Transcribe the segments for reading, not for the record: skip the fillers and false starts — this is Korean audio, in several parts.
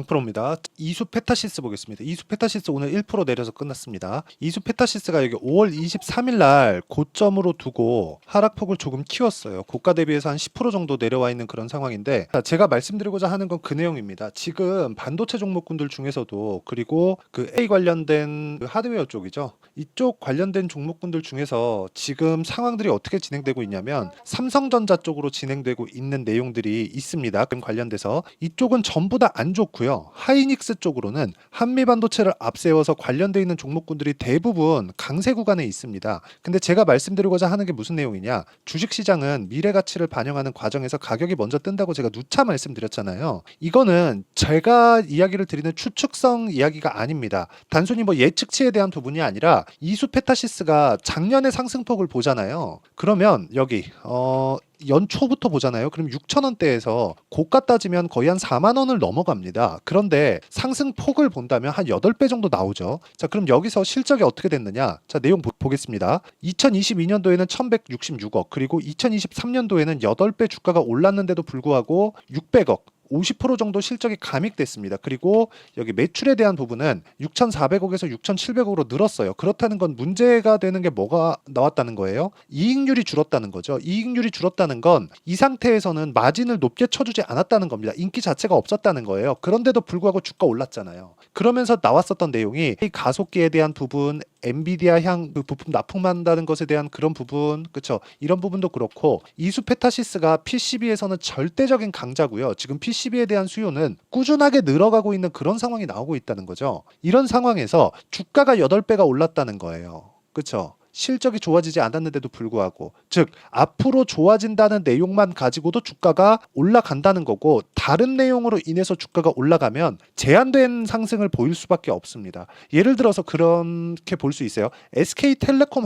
0%입니다. 이수 페타시스 보겠습니다. 이수 페타시스 오늘 1% 내려서 끝났습니다. 이수 페타시스가 여기 5월 23일 날 고점으로 두고 하락폭을 조금 키웠어요. 고가 대비해서 한 10% 정도 내려와 있는 그런 상황인데, 제가 말씀드리고자 하는 건 그 내용입니다. 지금 반도체 종목군들 중에서도, 그리고 그 A 관련된 그 하드웨어 쪽이죠. 이쪽 관련된 종목군들 중에서 지금 상황들이 어떻게 진행되고 있냐면 삼성전자 쪽으로 진행되고 있는 내용들이 있습니다. 그 관련돼서 이쪽은 전부 다 안 좋고요. 하이닉스 쪽으로는 한미반도체를 앞세워서 관련돼 있는 종목군들이 대부분 강세 구간에 있습니다. 근데 제가 말씀드리고자 하는 게 무슨 내용이냐, 주식시장은 미래 가치를 반영하는 과정에서 가격이 먼저 뜬다고 제가 누차 말씀드렸잖아요. 이거는 제가 이야기를 드리는 추측성 이야기가 아닙니다. 단순히 뭐 예측치에 대한 부분이 아니라 이수 페타시스가 작년의 상승폭을 보잖아요. 그러면 여기 연초부터 보잖아요. 그럼 6,000원대에서 고가 따지면 거의 한 4만 원을 넘어갑니다. 그런데 상승폭을 본다면 한 8배 정도 나오죠. 자, 그럼 여기서 실적이 어떻게 됐느냐? 자, 내용 보겠습니다. 2022년도에는 1,166억, 그리고 2023년도에는 8배 주가가 올랐는데도 불구하고 600억, 50% 정도 실적이 감익됐습니다. 그리고 여기 매출에 대한 부분은 6,400억에서 6,700억으로 늘었어요. 그렇다는 건 문제가 되는 게 뭐가 나왔다는 거예요? 이익률이 줄었다는 거죠. 이익률이 줄었다는 건 이 상태에서는 마진을 높게 쳐주지 않았다는 겁니다. 인기 자체가 없었다는 거예요. 그런데도 불구하고 주가 올랐잖아요. 그러면서 나왔었던 내용이 이 가속기에 대한 부분, 엔비디아 향 그 부품 납품한다는 것에 대한 그런 부분, 그쵸? 이런 부분도 그렇고, 이수 페타시스가 PCB에서는 절대적인 강자고요. 지금 PCB에 대한 수요는 꾸준하게 늘어가고 있는 그런 상황이 나오고 있다는 거죠. 이런 상황에서 주가가 8배가 올랐다는 거예요. 그쵸? 실적이 좋아지지 않았는데도 불구하고, 즉 앞으로 좋아진다는 내용만 가지고도 주가가 올라간다는 거고, 다른 내용으로 인해서 주가가 올라가면 제한된 상승을 보일 수밖에 없습니다. 예를 들어서 그렇게 볼 수 있어요. SK텔레콤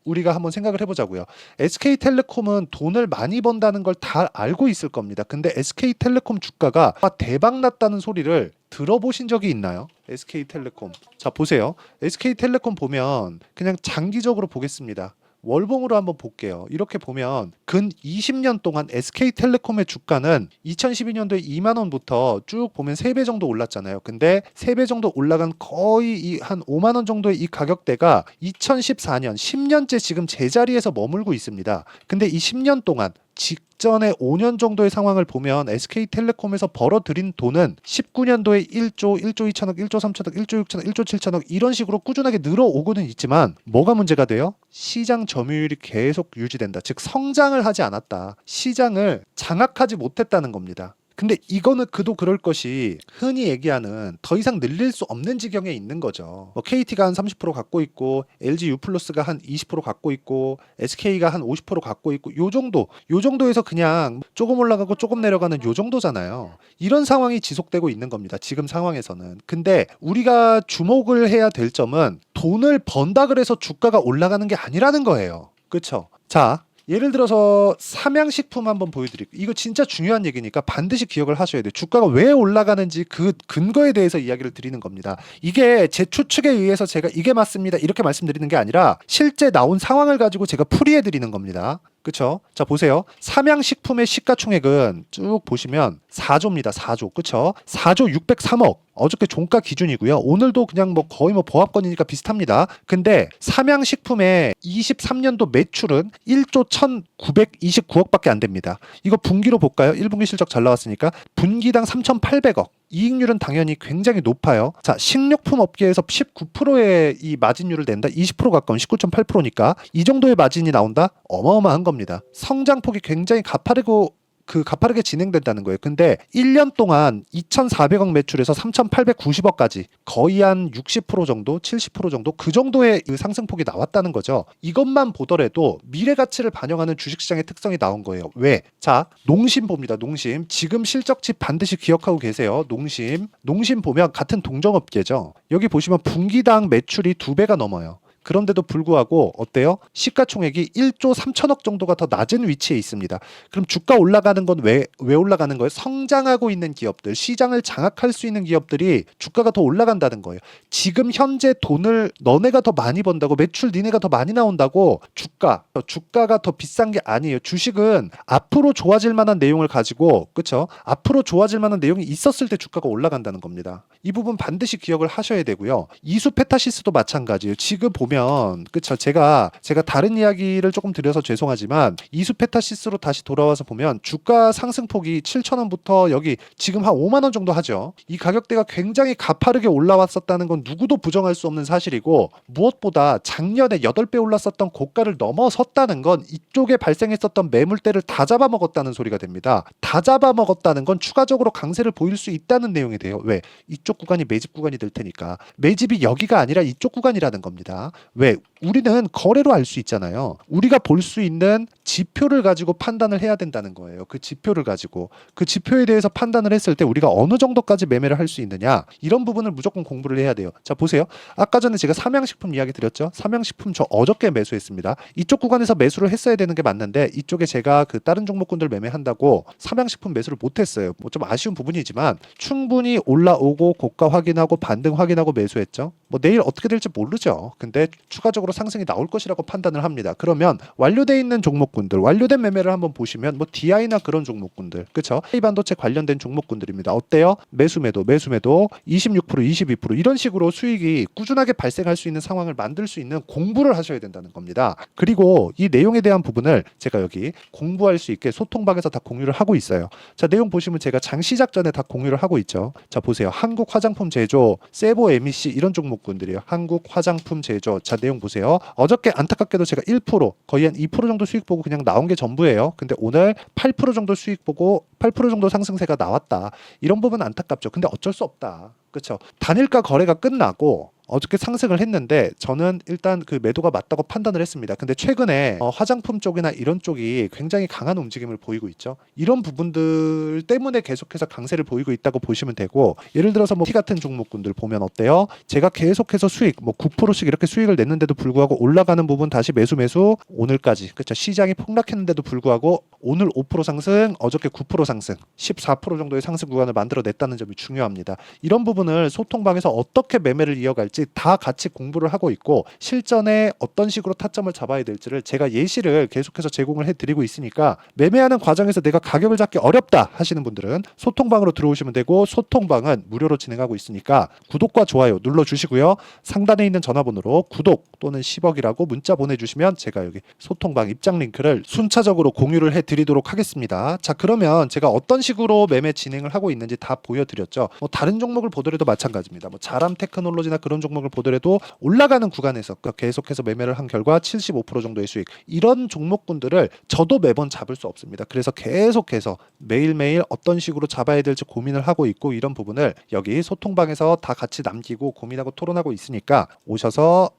우리가 한번 생각을 해보자고요. SK텔레콤은 돈을 많이 번다는 걸 다 알고 있을 겁니다. 근데 SK텔레콤 주가가 대박 났다는 소리를 들어보신 적이 있나요? SK텔레콤. 자, 보세요. SK텔레콤 보면 그냥 장기적으로 보겠습니다. 월봉으로 한번 볼게요. 이렇게 보면 근 20년 동안 SK텔레콤의 주가는 2012년도에 2만 원부터 쭉 보면 3배 정도 올랐잖아요. 근데 3배 정도 올라간 거의 한 5만 원 정도의 이 가격대가 2014년, 10년째 지금 제자리에서 머물고 있습니다. 근데 이 10년 동안 직전에 5년 정도의 상황을 보면 SK텔레콤에서 벌어들인 돈은 19년도에 1조, 1조 2천억, 1조 3천억, 1조 6천억, 1조 7천억 이런 식으로 꾸준하게 늘어오고는 있지만 뭐가 문제가 돼요? 시장 점유율이 계속 유지된다. 즉 성장을 하지 않았다. 시장을 장악하지 못했다는 겁니다. 근데 이거는 그도 그럴 것이 흔히 얘기하는 더 이상 늘릴 수 없는 지경에 있는 거죠. 뭐 KT가 한 30% 갖고 있고, LG U+가 한 20% 갖고 있고, SK가 한 50% 갖고 있고, 요 정도에서 그냥 조금 올라가고 조금 내려가는 요 정도잖아요. 이런 상황이 지속되고 있는 겁니다. 지금 상황에서는. 근데 우리가 주목을 해야 될 점은 돈을 번다 그래서 주가가 올라가는 게 아니라는 거예요. 그렇죠? 자, 예를 들어서 삼양식품 한번 보여드릴게요. 이거 진짜 중요한 얘기니까 반드시 기억을 하셔야 돼요. 주가가 왜 올라가는지 그 근거에 대해서 이야기를 드리는 겁니다. 이게 제 추측에 의해서 제가 이게 맞습니다 이렇게 말씀드리는 게 아니라 실제 나온 상황을 가지고 제가 풀이해 드리는 겁니다. 그쵸? 자, 보세요. 삼양식품의 시가총액은 쭉 보시면 4조입니다. 4조. 그쵸? 4조 603억. 어저께 종가 기준이고요. 오늘도 그냥 뭐 거의 뭐 보합권이니까 비슷합니다. 근데 삼양식품의 23년도 매출은 1조 1,929억밖에 안 됩니다. 이거 분기로 볼까요? 1분기 실적 잘 나왔으니까 분기당 3,800억. 이익률은 당연히 굉장히 높아요. 자, 식료품 업계에서 19%의 이 마진율을 낸다. 20% 가까운 19.8%니까 이 정도의 마진이 나온다. 어마어마한 겁니다. 성장폭이 굉장히 가파르게 진행된다는 거예요. 근데 1년 동안 2,400억 매출에서 3,890억까지 거의 한 60% 정도, 70% 정도 그 정도의 상승폭이 나왔다는 거죠. 이것만 보더라도 미래 가치를 반영하는 주식시장의 특성이 나온 거예요. 왜? 자, 농심 봅니다. 농심. 지금 실적치 반드시 기억하고 계세요. 농심 보면 같은 동종업계죠. 여기 보시면 분기당 매출이 2배가 넘어요. 그런데도 불구하고 어때요? 시가총액이 1조 3천억 정도가 더 낮은 위치에 있습니다. 그럼 주가 올라가는 건 왜 올라가는 거예요? 성장하고 있는 기업들, 시장을 장악할 수 있는 기업들이 주가가 더 올라간다는 거예요. 지금 현재 돈을 너네가 더 많이 번다고, 매출 니네가 더 많이 나온다고 주가가 더 비싼 게 아니에요. 주식은 앞으로 좋아질 만한 내용을 가지고, 그쵸? 앞으로 좋아질 만한 내용이 있었을 때 주가가 올라간다는 겁니다. 이 부분 반드시 기억을 하셔야 되고요. 이수 페타시스도 마찬가지예요. 지금 보면, 그쵸? 제가 다른 이야기를 조금 드려서 죄송하지만 이수 페타시스로 다시 돌아와서 보면 주가 상승폭이 7,000원부터 여기 지금 한 5만 원 정도 하죠. 이 가격대가 굉장히 가파르게 올라왔었다는 건 누구도 부정할 수 없는 사실이고, 무엇보다 작년에 8배 올랐었던 고가를 넘어섰다는 건 이쪽에 발생했었던 매물대를 다 잡아먹었다는 소리가 됩니다. 다 잡아먹었다는 건 추가적으로 강세를 보일 수 있다는 내용이 돼요. 왜? 이쪽 구간이 매집 구간이 될 테니까. 매집이 여기가 아니라 이쪽 구간이라는 겁니다. 왜? 우리는 거래로 알 수 있잖아요. 우리가 볼 수 있는 지표를 가지고 판단을 해야 된다는 거예요. 그 지표를 가지고, 그 지표에 대해서 판단을 했을 때 우리가 어느 정도까지 매매를 할 수 있느냐, 이런 부분을 무조건 공부를 해야 돼요. 자, 보세요. 아까 전에 제가 삼양식품 이야기 드렸죠. 삼양식품 저 어저께 매수했습니다. 이쪽 구간에서 매수를 했어야 되는 게 맞는데 이쪽에 제가 그 다른 종목군들 매매한다고 삼양식품 매수를 못했어요. 뭐 좀 아쉬운 부분이지만 충분히 올라오고 고가 확인하고 반등 확인하고 매수했죠. 뭐 내일 어떻게 될지 모르죠. 근데 추가적으로 상승이 나올 것이라고 판단을 합니다. 그러면 완료돼 있는 종목군들, 완료된 매매를 한번 보시면 뭐 DI나 그런 종목군들, 그렇죠? 반도체 관련된 종목군들입니다. 어때요? 매수매도 26%, 22% 이런 식으로 수익이 꾸준하게 발생할 수 있는 상황을 만들 수 있는 공부를 하셔야 된다는 겁니다. 그리고 이 내용에 대한 부분을 제가 여기 공부할 수 있게 소통방에서 다 공유를 하고 있어요. 자, 내용 보시면 제가 장 시작 전에 다 공유를 하고 있죠. 자, 보세요. 한국 화장품 제조, 세보 MEC 이런 종목군들이에요. 한국 화장품 제조. 자, 내용 보세요. 어저께 안타깝게도 제가 1%, 거의 한 2% 정도 수익 보고 그냥 나온 게 전부예요. 근데 오늘 8% 정도 수익 보고 8% 정도 상승세가 나왔다. 이런 부분 안타깝죠. 근데 어쩔 수 없다. 그렇죠? 단일가 거래가 끝나고 어저께 상승을 했는데 저는 일단 그 매도가 맞다고 판단을 했습니다. 근데 최근에 화장품 쪽이나 이런 쪽이 굉장히 강한 움직임을 보이고 있죠. 이런 부분들 때문에 계속해서 강세를 보이고 있다고 보시면 되고, 예를 들어서 뭐 T 같은 종목군들 보면 어때요? 제가 계속해서 수익 뭐 9%씩 이렇게 수익을 냈는데도 불구하고 올라가는 부분 다시 매수 오늘까지, 그렇죠? 시장이 폭락했는데도 불구하고 오늘 5% 상승, 어저께 9% 상승, 14% 정도의 상승 구간을 만들어냈다는 점이 중요합니다. 이런 부분을 소통방에서 어떻게 매매를 이어갈지 다 같이 공부를 하고 있고, 실전에 어떤 식으로 타점을 잡아야 될지를 제가 예시를 계속해서 제공을 해드리고 있으니까, 매매하는 과정에서 내가 가격을 잡기 어렵다 하시는 분들은 소통방으로 들어오시면 되고, 소통방은 무료로 진행하고 있으니까 구독과 좋아요 눌러주시고요. 상단에 있는 전화번호로 구독 또는 10억이라고 문자 보내주시면 제가 여기 소통방 입장 링크를 순차적으로 공유를 해드리도록 하겠습니다. 자, 그러면 제가 어떤 식으로 매매 진행을 하고 있는지 다 보여드렸죠. 뭐 다른 종목을 보더라도 마찬가지입니다. 뭐 자람 테크놀로지나 그런 종목을 보더라도 올라가는 구간에서 계속해서 매매를 한 결과 75% 정도의 수익, 이런 종목군들을 저도 매번 잡을 수 없습니다. 그래서 계속해서 매일매일 어떤 식으로 잡아야 될지 고민을 하고 있고, 이런 부분을 여기 소통방에서 다 같이 남기고 고민하고 토론하고 있으니까 오셔서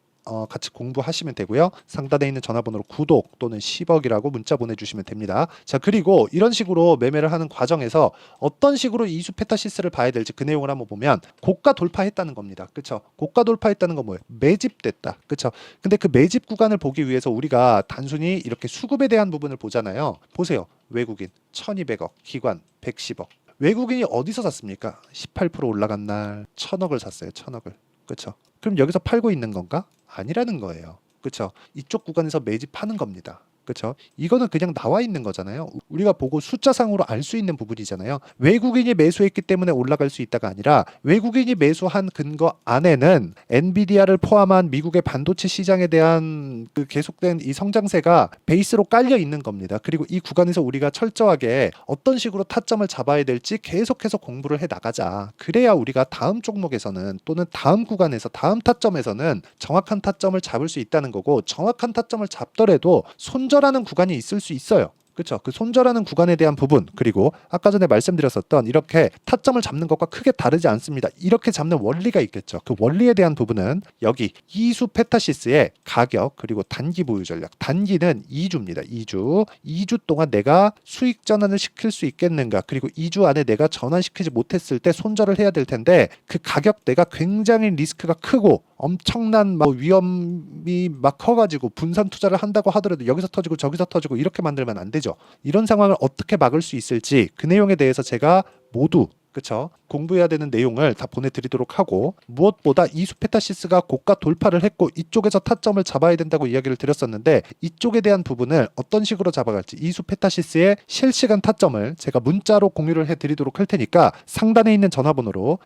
같이 공부하시면 되고요. 상단에 있는 전화번호로 구독 또는 10억이라고 문자 보내주시면 됩니다. 자, 그리고 이런 식으로 매매를 하는 과정에서 어떤 식으로 이수 페타시스를 봐야 될지 그 내용을 한번 보면, 고가 돌파했다는 겁니다. 그렇죠? 고가 돌파했다는 건 뭐예요? 매집됐다. 그렇죠? 근데 그 매집 구간을 보기 위해서 우리가 단순히 이렇게 수급에 대한 부분을 보잖아요. 보세요. 외국인 1200억, 기관 110억. 외국인이 어디서 샀습니까? 18% 올라간 날 1000억을 샀어요. 1000억을. 그렇죠? 그럼 여기서 팔고 있는 건가? 아니라는 거예요. 그렇죠? 이쪽 구간에서 매집하는 겁니다. 그렇죠? 이거는 그냥 나와 있는 거잖아요. 우리가 보고 숫자상으로 알 수 있는 부분이잖아요. 외국인이 매수했기 때문에 올라갈 수 있다가 아니라, 외국인이 매수한 근거 안에는 엔비디아를 포함한 미국의 반도체 시장에 대한 그 계속된 이 성장세가 베이스로 깔려 있는 겁니다. 그리고 이 구간에서 우리가 철저하게 어떤 식으로 타점을 잡아야 될지 계속해서 공부를 해 나가자. 그래야 우리가 다음 종목에서는 또는 다음 구간에서 다음 타점에서는 정확한 타점을 잡을 수 있다는 거고, 정확한 타점을 잡더라도 손절하는 구간이 있을 수 있어요. 그렇죠. 그 손절하는 구간에 대한 부분, 그리고 아까 전에 말씀드렸었던 이렇게 타점을 잡는 것과 크게 다르지 않습니다. 이렇게 잡는 원리가 있겠죠. 그 원리에 대한 부분은 여기 이수 페타시스의 가격 그리고 단기 보유 전략. 단기는 2주입니다. 2주 동안 내가 수익 전환을 시킬 수 있겠는가, 그리고 2주 안에 내가 전환시키지 못했을 때 손절을 해야 될 텐데 그 가격대가 굉장히 리스크가 크고 엄청난 막 위험이 막 커가지고 분산 투자를 한다고 하더라도 여기서 터지고 저기서 터지고 이렇게 만들면 안 되죠. 이런 상황을 어떻게 막을 수 있을지 그 내용에 대해서 제가 모두 그쵸? 공부해야 되는 내용을 다 보내드리도록 하고, 무엇보다 이수 페타시스가 고가 돌파를 했고 이쪽에서 타점을 잡아야 된다고 이야기를 드렸었는데 이쪽에 대한 부분을 어떤 식으로 잡아갈지 이수 페타시스의 실시간 타점을 제가 문자로 공유를 해드리도록 할 테니까 상단에 있는 전화번호로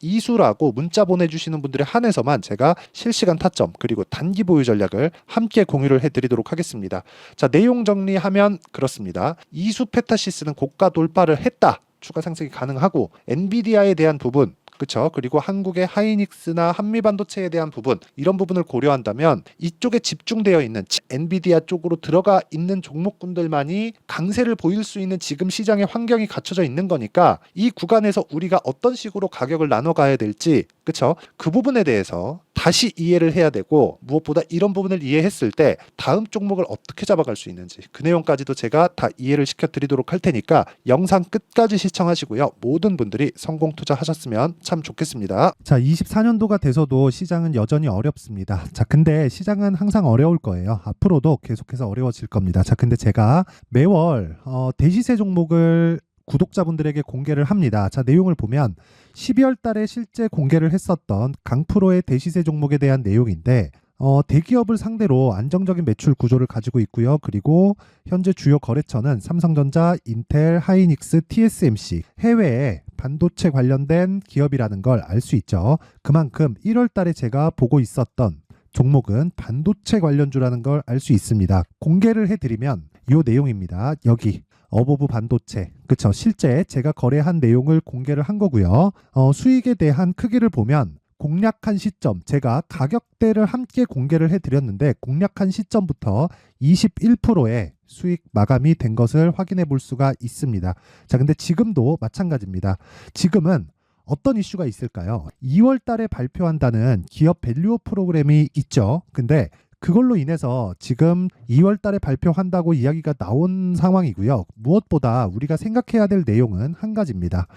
이수라고 문자 보내주시는 분들에 한해서만 제가 실시간 타점 그리고 단기 보유 전략을 함께 공유를 해드리도록 하겠습니다. 자, 내용 정리하면 그렇습니다. 이수 페타시스는 고가 돌파를 했다. 추가 상승이 가능하고 엔비디아에 대한 부분, 그렇죠? 그리고 한국의 하이닉스나 한미반도체에 대한 부분, 이런 부분을 고려한다면 이쪽에 집중되어 있는 엔비디아 쪽으로 들어가 있는 종목군들만이 강세를 보일 수 있는 지금 시장의 환경이 갖춰져 있는 거니까 이 구간에서 우리가 어떤 식으로 가격을 나눠가야 될지, 그렇죠? 그 부분에 대해서 다시 이해를 해야 되고, 무엇보다 이런 부분을 이해했을 때 다음 종목을 어떻게 잡아갈 수 있는지 그 내용까지도 제가 다 이해를 시켜드리도록 할 테니까 영상 끝까지 시청하시고요. 모든 분들이 성공 투자하셨으면 참 좋겠습니다. 자, 24년도가 돼서도 시장은 여전히 어렵습니다. 자, 근데 시장은 항상 어려울 거예요. 앞으로도 계속해서 어려워질 겁니다. 자, 근데 제가 매월 대시세 종목을 구독자분들에게 공개를 합니다. 자, 내용을 보면 12월 달에 실제 공개를 했었던 강프로의 대시세 종목에 대한 내용인데 대기업을 상대로 안정적인 매출 구조를 가지고 있고요. 그리고 현재 주요 거래처는 삼성전자, 인텔, 하이닉스, TSMC, 해외에 반도체 관련된 기업이라는 걸 알 수 있죠. 그만큼 1월 달에 제가 보고 있었던 종목은 반도체 관련주라는 걸 알 수 있습니다. 공개를 해드리면 이 내용입니다. 여기 어보브 반도체, 그쵸? 실제 제가 거래한 내용을 공개를 한 거고요. 수익에 대한 크기를 보면 공략한 시점, 제가 가격대를 함께 공개를 해드렸는데 공략한 시점부터 21%의 수익 마감이 된 것을 확인해 볼 수가 있습니다. 자, 근데 지금도 마찬가지입니다. 지금은 어떤 이슈가 있을까요? 2월 달에 발표한다는 기업 밸류업 프로그램이 있죠. 근데 그걸로 인해서 지금 2월 달에 발표한다고 이야기가 나온 상황이고요. 무엇보다 우리가 생각해야 될 내용은 한 가지입니다.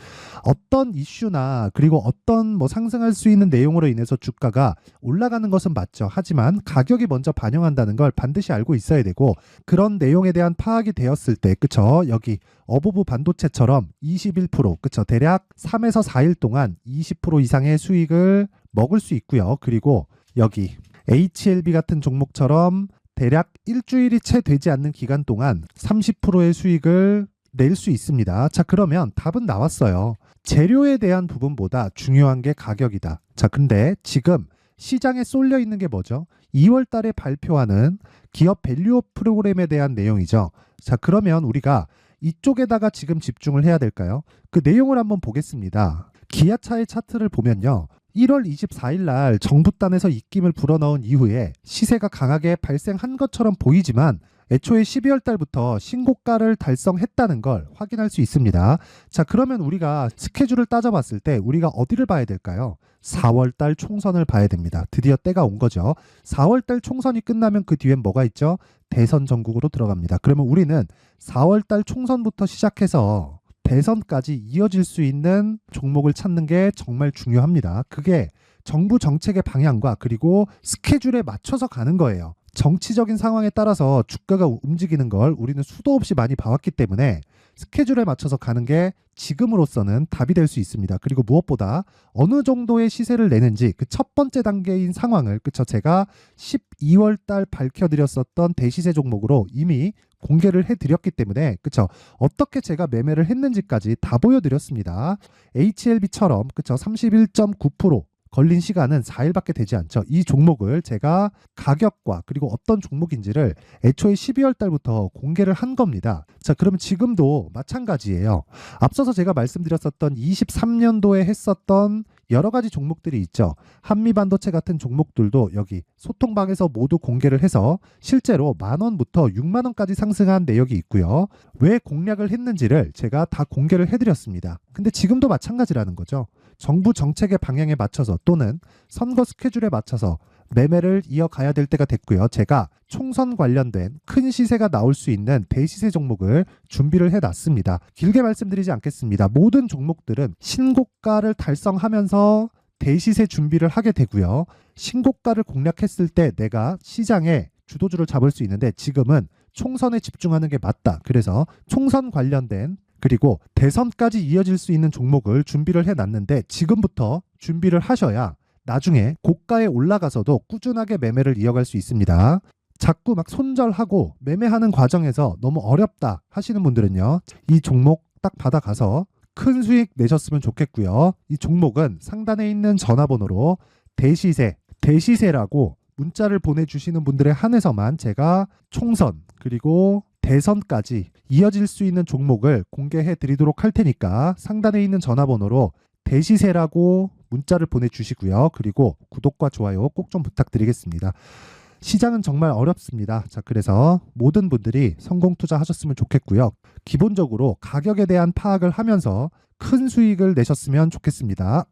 어떤 이슈나 그리고 어떤 상승할 수 있는 내용으로 인해서 주가가 올라가는 것은 맞죠. 하지만 가격이 먼저 반영한다는 걸 반드시 알고 있어야 되고, 그런 내용에 대한 파악이 되었을 때, 그쵸? 여기 어보브 반도체처럼 21%, 그쵸? 대략 3에서 4일 동안 20% 이상의 수익을 먹을 수 있고요. 그리고 여기 HLB 같은 종목처럼 대략 일주일이 채 되지 않는 기간 동안 30%의 수익을 낼 수 있습니다. 자, 그러면 답은 나왔어요. 재료에 대한 부분보다 중요한 게 가격이다. 자, 근데 지금 시장에 쏠려 있는 게 뭐죠? 2월 달에 발표하는 기업 밸류업 프로그램에 대한 내용이죠. 자, 그러면 우리가 이쪽에다가 지금 집중을 해야 될까요? 그 내용을 한번 보겠습니다. 기아차의 차트를 보면요. 1월 24일 날 정부단에서 입김을 불어넣은 이후에 시세가 강하게 발생한 것처럼 보이지만 애초에 12월 달부터 신고가를 달성했다는 걸 확인할 수 있습니다. 자, 그러면 우리가 스케줄을 따져봤을 때 우리가 어디를 봐야 될까요? 4월 달 총선을 봐야 됩니다. 드디어 때가 온 거죠. 4월 달 총선이 끝나면 그 뒤엔 뭐가 있죠? 대선 전국으로 들어갑니다. 그러면 우리는 4월 달 총선부터 시작해서 대선까지 이어질 수 있는 종목을 찾는 게 정말 중요합니다. 그게 정부 정책의 방향과 그리고 스케줄에 맞춰서 가는 거예요. 정치적인 상황에 따라서 주가가 움직이는 걸 우리는 수도 없이 많이 봐왔기 때문에 스케줄에 맞춰서 가는 게 지금으로서는 답이 될 수 있습니다. 그리고 무엇보다 어느 정도의 시세를 내는지 그 첫 번째 단계인 상황을, 그쵸? 제가 12월 달 밝혀드렸었던 대시세 종목으로 이미 공개를 해드렸기 때문에, 그쵸? 어떻게 제가 매매를 했는지까지 다 보여드렸습니다. HLB처럼, 그쵸? 31.9% 걸린 시간은 4일밖에 되지 않죠. 이 종목을 제가 가격과 그리고 어떤 종목인지를 애초에 12월 달부터 공개를 한 겁니다. 자, 그러면 지금도 마찬가지예요. 앞서서 제가 말씀드렸었던 23년도에 했었던 여러 가지 종목들이 있죠. 한미반도체 같은 종목들도 여기 소통방에서 모두 공개를 해서 실제로 10,000원부터 60,000원까지 상승한 내역이 있고요. 왜 공략을 했는지를 제가 다 공개를 해드렸습니다. 근데 지금도 마찬가지라는 거죠. 정부 정책의 방향에 맞춰서 또는 선거 스케줄에 맞춰서 매매를 이어가야 될 때가 됐고요. 제가 총선 관련된 큰 시세가 나올 수 있는 대시세 종목을 준비를 해놨습니다. 길게 말씀드리지 않겠습니다. 모든 종목들은 신고가를 달성하면서 대시세 준비를 하게 되고요. 신고가를 공략했을 때 내가 시장에 주도주를 잡을 수 있는데 지금은 총선에 집중하는 게 맞다. 그래서 총선 관련된 그리고 대선까지 이어질 수 있는 종목을 준비를 해놨는데 지금부터 준비를 하셔야 나중에 고가에 올라가서도 꾸준하게 매매를 이어갈 수 있습니다. 자꾸 막 손절하고 매매하는 과정에서 너무 어렵다 하시는 분들은요. 이 종목 딱 받아가서 큰 수익 내셨으면 좋겠고요. 이 종목은 상단에 있는 전화번호로 대시세라고 문자를 보내주시는 분들에 한해서만 제가 총선 그리고 대선까지 이어질 수 있는 종목을 공개해 드리도록 할 테니까 상단에 있는 전화번호로 대시세라고 문자를 보내주시고요. 그리고 구독과 좋아요 꼭 좀 부탁드리겠습니다. 시장은 정말 어렵습니다. 자, 그래서 모든 분들이 성공 투자하셨으면 좋겠고요. 기본적으로 가격에 대한 파악을 하면서 큰 수익을 내셨으면 좋겠습니다.